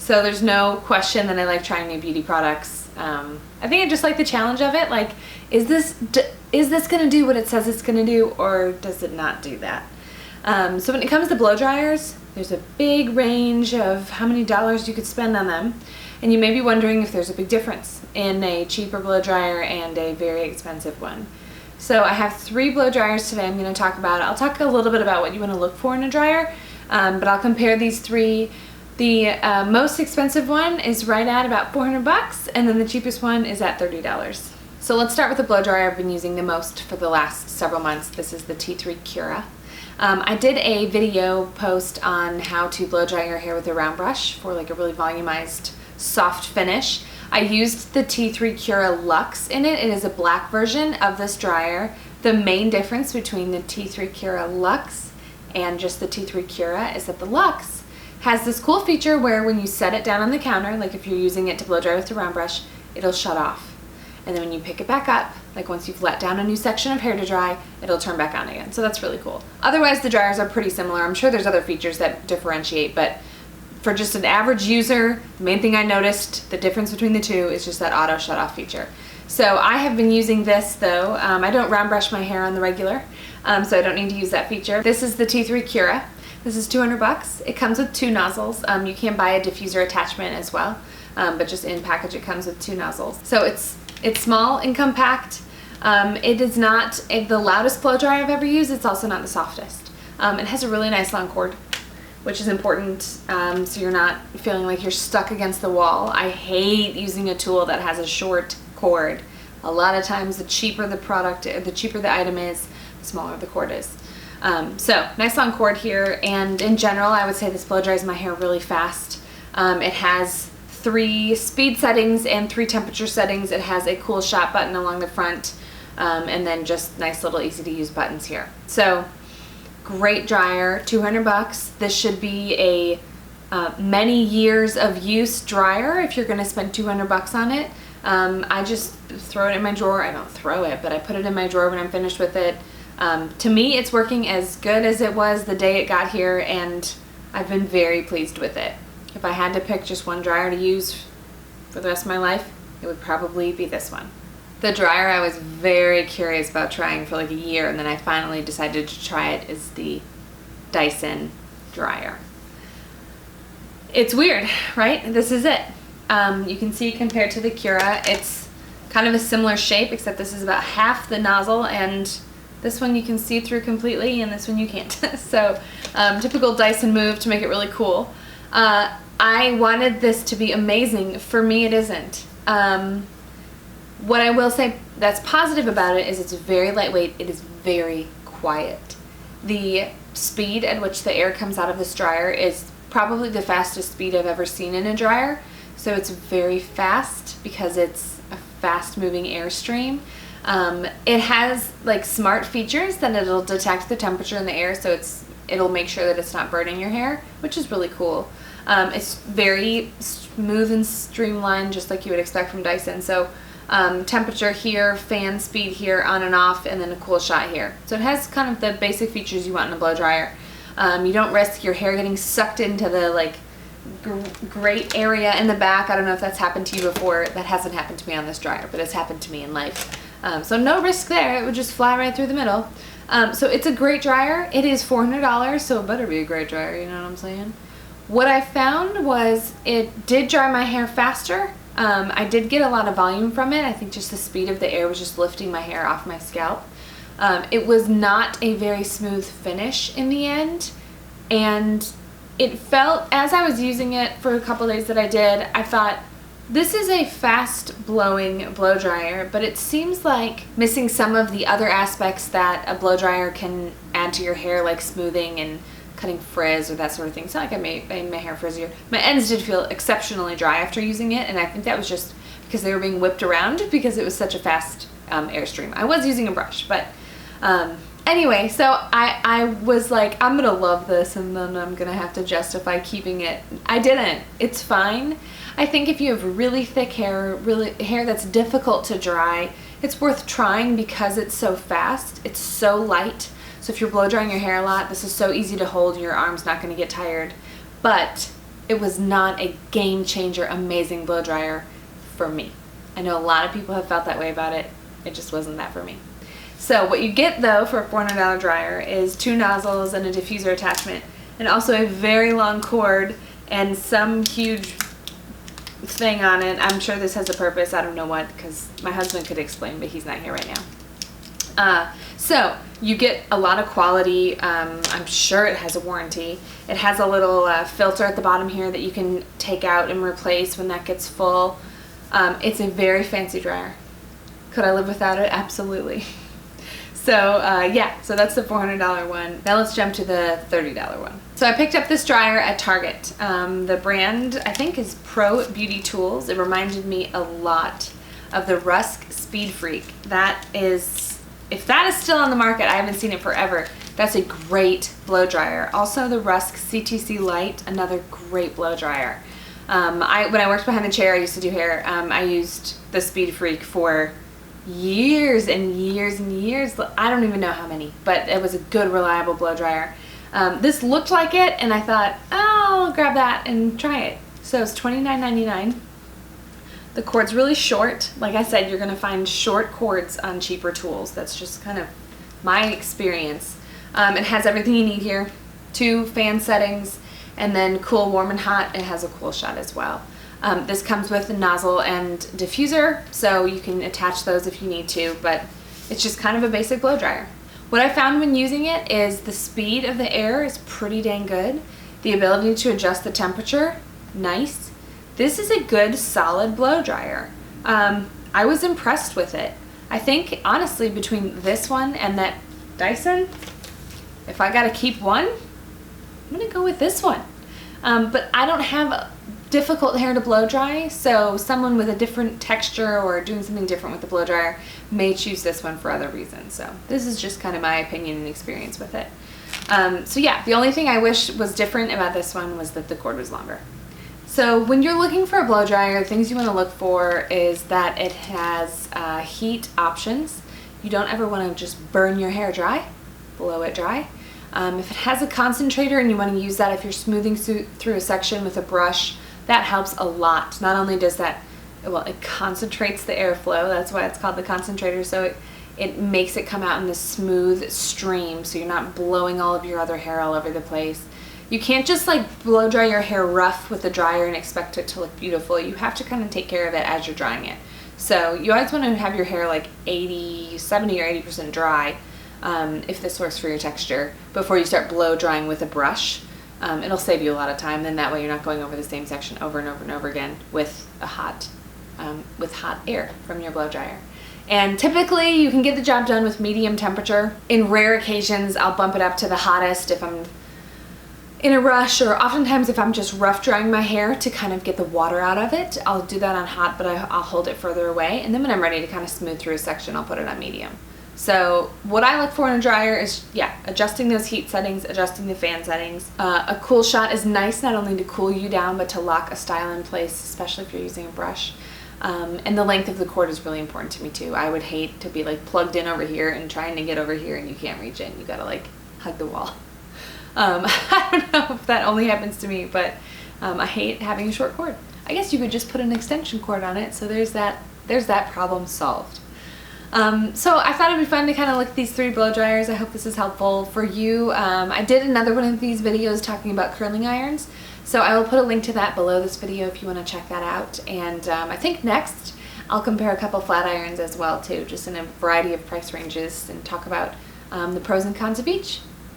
So there's no question that I like trying new beauty products. I think I just like the challenge of it. Like, is this gonna do what it says it's gonna do, or does it not do that? So when it comes to blow dryers, there's a big range of how many dollars you could spend on them. And you may be wondering if there's a big difference in a cheaper blow dryer and a very expensive one. So I have 3 blow dryers today I'm going to talk about. I'll talk a little bit about what you want to look for in a dryer, but I'll compare these 3. The most expensive one is right at about $400, and then the cheapest one is at $30. So let's start with the blow dryer I've been using the most for the last several months. This is the T3 Cura. I did a video post on how to blow dry your hair with a round brush for like a really volumized soft finish. I used the T3 Cura Luxe in it. It is a black version of this dryer. The main difference between the T3 Cura Luxe and just the T3 Cura is that the Luxe has this cool feature where when you set it down on the counter, like if you're using it to blow dry with a round brush, it'll shut off. And then when you pick it back up, like once you've let down a new section of hair to dry, it'll turn back on again. So that's really cool. Otherwise, the dryers are pretty similar. I'm sure there's other features that differentiate, but for just an average user, the main thing I noticed, the difference between the two is just that auto shut off feature. So I have been using this though. I don't round brush my hair on the regular, so I don't need to use that feature. This is the T3 Cura. This is $200. It comes with 2 nozzles. You can buy a diffuser attachment as well, but just in package it comes with 2 nozzles. So it's small and compact. It is not the loudest blow dryer I've ever used. It's also not the softest. It has a really nice long cord, which is important, so you're not feeling like you're stuck against the wall. I hate using a tool that has a short cord. A lot of times the cheaper the product, the cheaper the item is, the smaller the cord is. So nice long cord here, and in general I would say this blow dries my hair really fast. It has 3 speed settings and 3 temperature settings. It has a cool shot button along the front, and then just nice little easy to use buttons here. So great dryer, $200. This should be a many years of use dryer if you're gonna spend $200 on it. I just throw it in my drawer. I don't throw it, but I put it in my drawer when I'm finished with it. To me, it's working as good as it was the day it got here, and I've been very pleased with it. If I had to pick just one dryer to use for the rest of my life, it would probably be this one. The dryer I was very curious about trying for like a year, and then I finally decided to try it, is the Dyson dryer. It's weird, right? This is it. You can see compared to the Cura, it's kind of a similar shape, except this is about half the nozzle, and this one you can see through completely, and this one you can't. So typical Dyson move to make it really cool. I wanted this to be amazing. For me, it isn't. What I will say that's positive about it is it's very lightweight. It is very quiet. The speed at which the air comes out of this dryer is probably the fastest speed I've ever seen in a dryer. So it's very fast because it's a fast moving airstream. It has like smart features that it'll detect the temperature in the air, so it'll make sure that it's not burning your hair, which is really cool. It's very smooth and streamlined, just like you would expect from Dyson. So temperature here, fan speed here, on and off, and then a cool shot here. So it has kind of the basic features you want in a blow dryer. You don't risk your hair getting sucked into the like great area in the back. I don't know if that's happened to you before. That hasn't happened to me on this dryer, but it's happened to me in life. So no risk there. It would just fly right through the middle. So it's a great dryer. It is $400, so it better be a great dryer, you know what I'm saying? What I found was it did dry my hair faster. I did get a lot of volume from it. I think just the speed of the air was just lifting my hair off my scalp. It was not a very smooth finish in the end, and it felt, as I was using it for a couple days that I did, I thought, this is a fast blowing blow dryer, but it seems like missing some of the other aspects that a blow dryer can add to your hair, like smoothing and cutting frizz or that sort of thing. It's not like I made my hair frizzier. My ends did feel exceptionally dry after using it, and I think that was just because they were being whipped around because it was such a fast airstream. I was using a brush, but anyway, so I was like, I'm gonna love this, and then I'm gonna have to justify keeping it. I didn't. It's fine. I think if you have really thick hair, hair that's difficult to dry, it's worth trying because it's so fast. It's so light. So if you're blow drying your hair a lot, this is so easy to hold. Your arm's not going to get tired. But it was not a game changer, amazing blow dryer for me. I know a lot of people have felt that way about it. It just wasn't that for me. So what you get though for a $400 dryer is 2 nozzles and a diffuser attachment, and also a very long cord and some huge thing on it. I'm sure this has a purpose. I don't know what, because my husband could explain, but he's not here right now. So you get a lot of quality. I'm sure it has a warranty. It has a little filter at the bottom here that you can take out and replace when that gets full. It's a very fancy dryer. Could I live without it? Absolutely. So yeah, so that's the $400 one. Now let's jump to the $30 one. So I picked up this dryer at Target. The brand, I think, is Pro Beauty Tools. It reminded me a lot of the Rusk Speed Freak. That is, if that is still on the market, I haven't seen it forever. That's a great blow dryer. Also the Rusk CTC Lite, another great blow dryer. When I worked behind the chair, I used to do hair. I used the Speed Freak for years and years and years. I don't even know how many, but it was a good, reliable blow dryer. This looked like it, and I thought, oh, I'll grab that and try it. So it's $29.99. The cord's really short. Like I said, you're gonna find short cords on cheaper tools. That's just kind of my experience. It has everything you need here. 2 fan settings, and then cool, warm, and hot. It has a cool shot as well. This comes with a nozzle and diffuser, so you can attach those if you need to, but it's just kind of a basic blow dryer. What I found when using it is the speed of the air is pretty dang good. The ability to adjust the temperature, nice. This is a good, solid blow dryer. I was impressed with it. I think, honestly, between this one and that Dyson, if I gotta keep one, I'm gonna go with this one. But I don't have difficult hair to blow dry, so someone with a different texture or doing something different with the blow dryer may choose this one for other reasons. So this is just kind of my opinion and experience with it. So yeah, the only thing I wish was different about this one was that the cord was longer. So when you're looking for a blow dryer, things you want to look for is that it has heat options. You don't ever want to just burn your hair dry, blow it dry. If it has a concentrator and you want to use that if you're smoothing through a section with a brush, that helps a lot. Not only does that, well, it concentrates the airflow, that's why it's called the concentrator, so it makes it come out in this smooth stream, so you're not blowing all of your other hair all over the place. You can't just like blow dry your hair rough with the dryer and expect it to look beautiful. You have to kind of take care of it as you're drying it. So you always want to have your hair like 70 or 80% dry, if this works for your texture, before you start blow drying with a brush. It'll save you a lot of time, then that way you're not going over the same section over and over and over again with a hot air from your blow dryer. And typically you can get the job done with medium temperature. In rare occasions, I'll bump it up to the hottest if I'm in a rush, or oftentimes if I'm just rough drying my hair to kind of get the water out of it, I'll do that on hot, but I'll hold it further away. And then when I'm ready to kind of smooth through a section, I'll put it on medium. So what I look for in a dryer is, yeah, adjusting those heat settings, adjusting the fan settings. A cool shot is nice, not only to cool you down, but to lock a style in place, especially if you're using a brush. And the length of the cord is really important to me too. I would hate to be like plugged in over here and trying to get over here and you can't reach it and you gotta like hug the wall. I don't know if that only happens to me, but I hate having a short cord. I guess you could just put an extension cord on it, so there's that problem solved. So I thought it'd be fun to kind of look at these 3 blow dryers. I hope this is helpful for you. I did another one of these videos talking about curling irons, so I will put a link to that below this video if you want to check that out. And I think next I'll compare a couple flat irons as well too, just in a variety of price ranges, and talk about the pros and cons of each.